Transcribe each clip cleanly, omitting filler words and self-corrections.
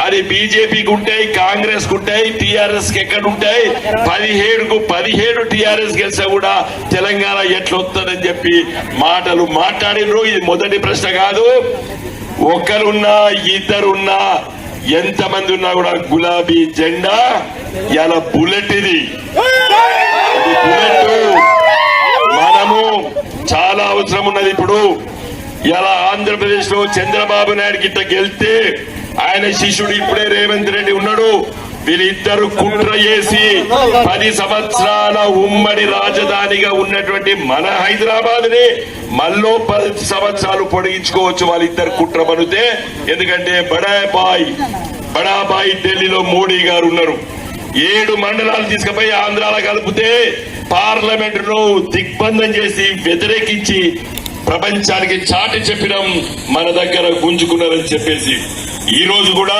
అది బీజేపీకి ఉంటాయి, కాంగ్రెస్ కు ఉంటాయి, టీఆర్ఎస్ కి ఎక్కడ ఉంటాయి. 17 టీఆర్ఎస్ గెలిచా కూడా తెలంగాణ ఎట్లా వస్తుందని చెప్పి మాటలు మాట్లాడినరు. ఇది మొదటి ప్రశ్న కాదు. ఒకరున్నా ఇద్దరున్నా ఎంతమంది ఉన్నా కూడా గులాబీ జెండా ఇలా బుల్లెట్. ఇది బుల్లెట్ మనము చాలా అవసరం ఉన్నది. ఇప్పుడు ఇలా ఆంధ్రప్రదేశ్ లో చంద్రబాబు నాయుడు గిట్ట గెలిస్తే ఆయన శిష్యుడు ఇప్పుడే రేవంత్ రెడ్డి ఉన్నాడు. వీళ్ళిద్దరు కుట్ర చేసి 10 సంవత్సరాల ఉమ్మడి రాజధానిగా ఉన్నటువంటి మన హైదరాబాద్ ని మళ్ళీ 10 సంవత్సరాలు పొడిగించుకోవచ్చు వాళ్ళిద్దరు కుట్ర పడితే. ఎందుకంటే బడాబాయి ఢిల్లీలో మోడీ గారు ఉన్నారు. 7 మండలాలు తీసుకుపోయి ఆంధ్రాలో కలిపితే పార్లమెంట్ లో దిగ్బంధం చేసి వ్యతిరేకించి ప్రపంచానికి చాటి చెప్పినాం మన దగ్గర గుంజుకున్నారని చెప్పేసి. ఈ రోజు కూడా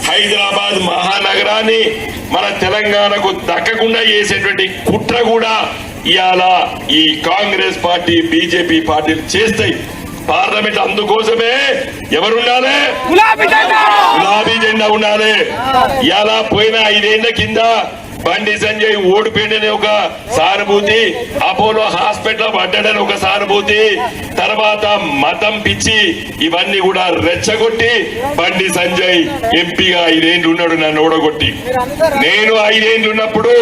హైదరాబాద్ మహానగరాన్ని మన తెలంగాణకు దక్కకుండా చేసేటువంటి కుట్ర కూడా ఇవాళ ఈ కాంగ్రెస్ పార్టీ బీజేపీ పార్టీలు చేస్తాయి. పార్లమెంట్ అందుకోసమే ఎవరుండాలి? గులాబీ జెండా ఉండాలి. ఇలా పోయిన 5 ఏళ్ల కింద బండి సంజయ్ ఓడిపోయిందని ఒక సానుభూతి, అపోలో హాస్పిటల్ పడ్డాడని ఒక సానుభూతి, తర్వాత మతం పిచ్చి ఇవన్నీ కూడా రెచ్చగొట్టి బండి సంజయ్ ఎంపీగా 5 ఏళ్లు ఉన్నాడు నన్ను ఓడగొట్టి. నేను 5 ఏళ్లు ఉన్నప్పుడు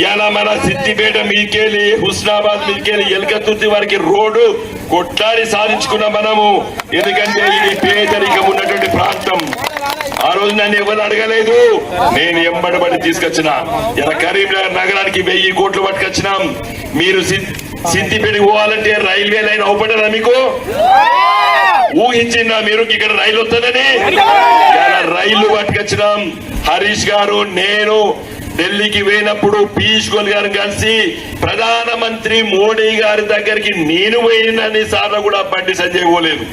ఇలా మన సిద్దిపేట మీదికెళ్ళి హుస్నాబాద్ మీదికెళ్ళి ఎలకతుర్తి వారికి రోడ్డు కొట్లాడి సాధించుకున్న మనము. ఎందుకంటే ఇది పేదరికం ఉన్నటువంటి ప్రాంతం. ఆ రోజు నన్ను ఎవరు అడగలేదు, నేను ఎంబడబడి తీసుకొచ్చిన. ఇలా కరీంనగర్ నగరానికి 1000 కోట్లు పట్టుకొచ్చినాం. మీరు సిద్దిపేటకి పోవాలంటే రైల్వే లైన్ అవుపడ్డా మీకు? ఊహించిందా మీరు ఇక్కడ రైలు వస్తుందని? ఇలా రైళ్లు పట్టుకొచ్చినాం. హరీష్ గారు నేను ఢిల్లీకి పోయినప్పుడు పీయూష్ గోయల్ గారు కలిసి ప్రధానమంత్రి మోడీ గారి దగ్గరికి నేను పోయినన్ని సార్లు కూడా బండి సంజయ్ పోలేదు.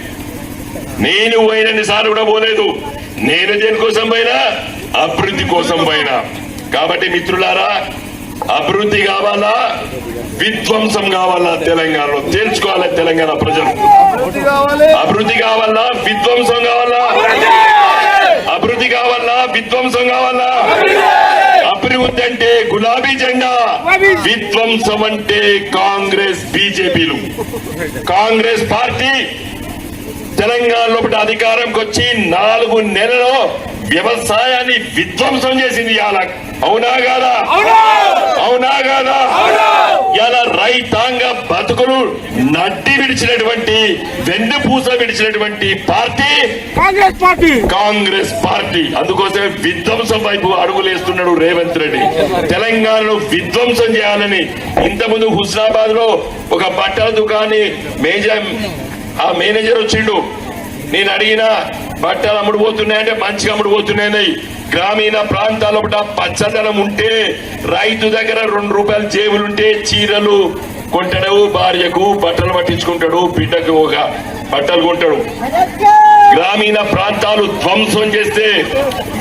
నేను పోయినన్ని సార్లు కూడా పోలేదు. నేను దేనికోసం పోయినా? అభివృద్ధి కోసం పోయినా. కాబట్టి మిత్రులారా, అభివృద్ధి కావాలా విధ్వంసం కావాలా తెలంగాణలో తెలుసుకోవాలి. తెలంగాణ ప్రజలు అభివృద్ధి కావాలా విధ్వంసం కావాలా? అభివృద్ధి కావాలా విధ్వంసం కావాలా? అభివృద్ధి అంటే గులాబీ జెండా, విధ్వంసం అంటే కాంగ్రెస్ బీజేపీలు. కాంగ్రెస్ పార్టీ తెలంగాణలో అధికారంకి వచ్చి 4 నెలల్లో వ్యవసాయాన్ని విధ్వంసం చేసింది. ఇవాళ అవునా కాదా? అవునా కాదా? ఇలా రైతాంగ బతుకులు నడ్డి విడిచినటువంటి వెన్నుపూస విడిచినటువంటి పార్టీ కాంగ్రెస్ పార్టీ. అందుకోసమే విధ్వంసం వైపు అడుగులేస్తున్నాడు రేవంత్ రెడ్డి. తెలంగాణలో విధ్వంసం చేయాలని ఇంతకుముందు హుస్నాబాద్ లో ఒక బట్టల దుకాణి మేనేజర్ వచ్చిండు. నేను అడిగిన బట్టలు అమ్ముడుపోతున్నాయంటే మంచిగా అమ్ముడుపోతున్నాయి. గ్రామీణ ప్రాంతాల్లో పచ్చదనం ఉంటే రైతు దగ్గర 2 రూపాయల జేబులుంటే చీరలు కొంటాడు, భార్యకు బట్టలు పట్టించుకుంటాడు, బిడ్డకు ఒక బట్టలు కొంటాడు. గ్రామీణ ప్రాంతాలు ధ్వంసం చేస్తే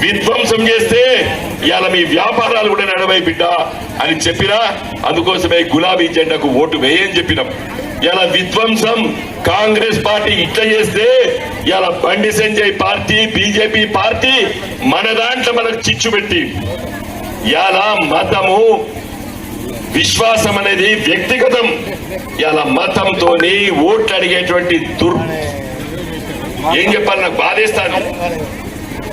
విధ్వంసం చేస్తే ఇవాళ మీ వ్యాపారాలు కూడా నడవై బిడ్డ అని చెప్పినా. అందుకోసమే గులాబీ జెండాకు ఓటు వేయని చెప్పినాం. ఇలా విధ్వంసం కాంగ్రెస్ పార్టీ ఇట్లా చేస్తే ఇలా Bandi Sanjay party BJP party మన దాంట్లో మనకు చిచ్చు పెట్టి ఇలా మతము విశ్వాసం అనేది వ్యక్తిగతం. ఇలా మతంతో ఓట్లు అడిగేటువంటి ఏం చెప్పాలి నాకు బాధేస్తాను.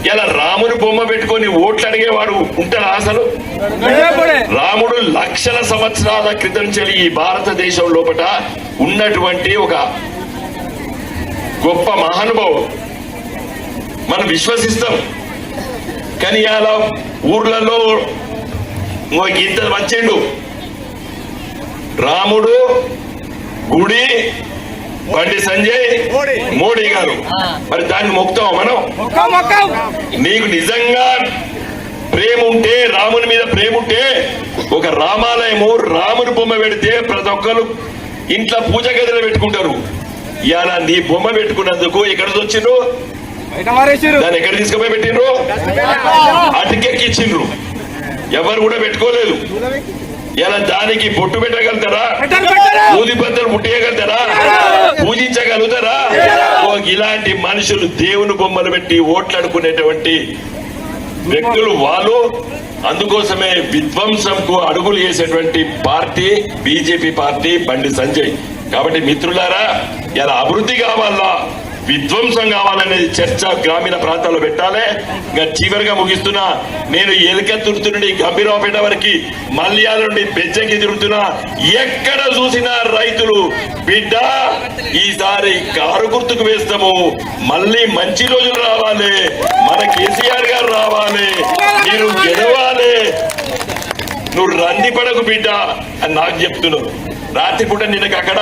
ఇలా రాముని బొమ్మ పెట్టుకొని ఓట్లు అడిగేవాడు ఉంటాడా అసలు? రాముడు లక్షల సంవత్సరాల క్రితం చెల్లి ఈ భారతదేశం లోపల ఉన్నటువంటి ఒక గొప్ప మహానుభావుడు, మనం విశ్వసిస్తాం. కానీ అలా ఊర్లలో ఇంత వచ్చిండు రాముడు గుడి బండి సంజయ్ మోడీ గారు, మరి దాన్ని మొక్కుతాం మనం? నీకు నిజంగా ప్రేమ ఉంటే, రాముని మీద ప్రేమ ఉంటే ఒక రామాలయము రాముని బొమ్మ పెడితే ప్రతి ఒక్కరు ఇంట్లో పూజ గదిలో పెట్టుకుంటారు. ఇలా నీ బొమ్మ పెట్టుకున్నందుకు ఎక్కడ వచ్చిండ్రు? దాన్ని ఎక్కడ తీసుకుపోయి పెట్టిండ్రు? అటుకెక్కిచ్చిండ్రు. ఎవరు కూడా పెట్టుకోలేదు. ఇలా దానికి బొట్టు పెట్టగలుగుతారా? ఊది బద్దలు ముట్టేయగలుగుతారా? పూజించగలుగుతారా? ఇలాంటి మనుషులు దేవుని బొమ్మలు పెట్టి ఓట్లాడుకునేటువంటి వ్యక్తులు వాళ్ళు. అందుకోసమే విధ్వంసంకు అడుగులు వేసేటువంటి party BJP party Bandi Sanjay. కాబట్టి మిత్రులారా, ఇలా అభివృద్ధి కావాలా, విధ్వంసం కావాలనేది చర్చ గ్రామీణ ప్రాంతాల్లో పెట్టాలి. ఇంకా చివరిగా ముగిస్తున్నా, నేను ఎలుకతుర్తి నుండి గంభీరావుపేట వరకు, మల్యాల నుండి బెజ్జకి తిరుగుతున్నా, ఎక్కడ చూసినా రైతులు బిడ్డ ఈసారి కారు గుర్తుకు వేస్తాము, మళ్ళీ మంచి రోజులు రావాలి, మన కేసీఆర్ గారు రావాలి, మీరు గెలవాలి, నువ్వు రందిపడకు బిడ్డ అని నాకు చెప్తున్నావు. రాత్రిపూట నిన్నకు అక్కడ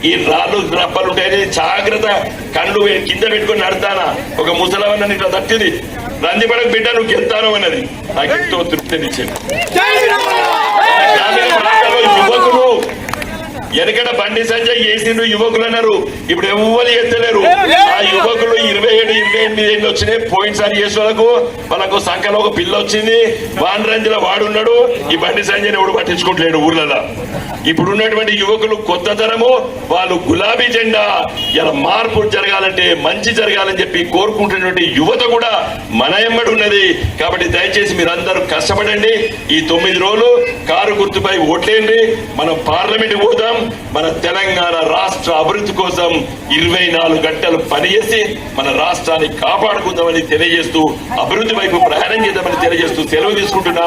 ఈ రాళ్ళు రప్పలు ఉంటాయని జాగ్రత్త కళ్ళు కింద పెట్టుకుని నడతానా, ఒక ముసలవన్న ఇట్లా తట్టింది, రందిపడకు బిడ్డ నువ్వు గెలుతాను అన్నది. నాకు ఎంతో తృప్తినిచ్చింది. గ్రామీణ ప్రాంతాల్లో యువకులు ఎనకడ బండి సంజయ్ చేసిండు, యువకులు అన్నారు, ఇప్పుడు ఎవ్వరు ఎత్తలేరు. ఆ యువకులు 27, 28 ఏళ్ళు వచ్చినాయి. పోయినసారి చేసిన వాళ్ళకు సంఖ్యలో ఒక పిల్ల వచ్చింది, వానరంజల వాడున్నాడు, ఈ బండి సంజయ్ ఎవడు పట్టించుకోవట్లేడు ఊర్లలో. ఇప్పుడు ఉన్నటువంటి యువకులు కొత్త తరము, వాళ్ళు గులాబీ జెండా, ఇలా మార్పు జరగాలంటే మంచి జరగాలని చెప్పి కోరుకుంటున్నటువంటి యువత కూడా మన ఎమ్మడి ఉన్నది. కాబట్టి దయచేసి మీరందరూ కష్టపడండి. ఈ 9 రోజులు కారు గుర్తుపై ఓట్లేయండి. మనం పార్లమెంట్ పోదాం. మన తెలంగాణ రాష్ట్ర అభివృద్ధి కోసం 24 గంటలు పనిచేసి మన రాష్ట్రాన్ని కాపాడుకుందామని తెలియజేస్తూ, అభివృద్ధి వైపు ప్రయాణం చేద్దామని తెలియజేస్తూ సెలవు తీసుకుంటున్నా.